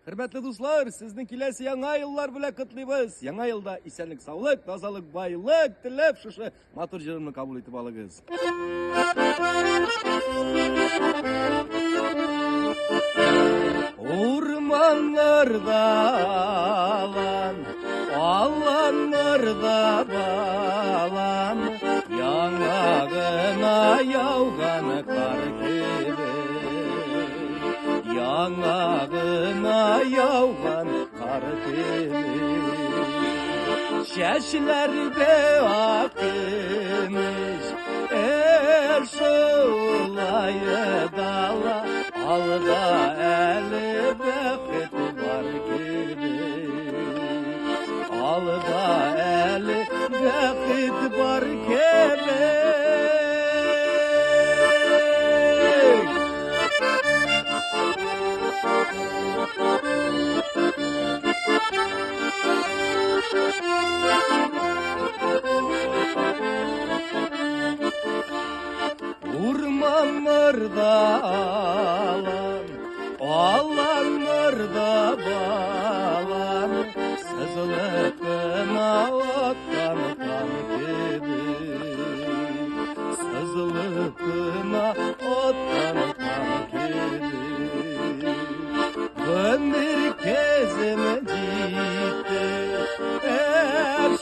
Hürmetli dostlar, sizin kilesi yana yıllar bile kutlayız. Yana yılda isenlik, sağlık, tazalık, bayılık dilep şuşı matır jırımını kabul etip alığız. Ormanlarda alan, alanlarda balan, yanağına yağgan kar gibi. Yanağına yağgan kar gibi. Çeşlerde akmış şulayı dala, alda eli bekit var gibi. Alda eli bekit var gibi. Ormanlarda alan, alanlarda balan, sızılıp akkan kan gibi. Sızılıp akkan kan gibi. Ömür kezim gitti,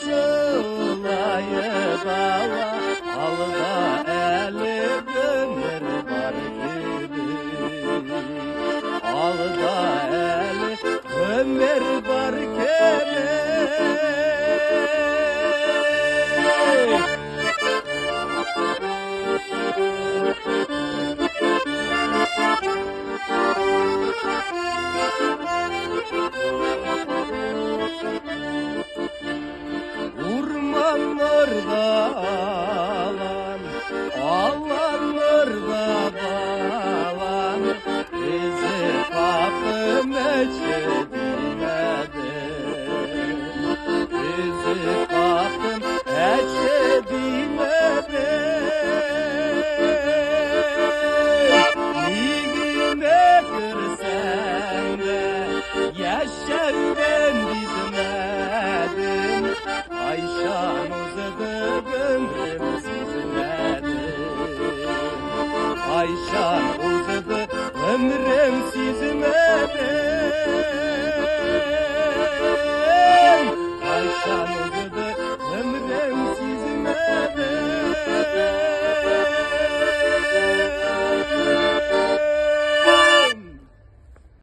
şulayı dala, alda eli ömür var gibi. Alda eli ömür var gibi. Ormanlarda alan, alanlarda balan, bizi kapım eşedilmedi. Bizi kapım eşedilmedi. İğine kırsan da yaşarken dizmedim. Ayşan uzadı ömrüm sizmedim. Ayşan uzadı ömrüm sizmedim.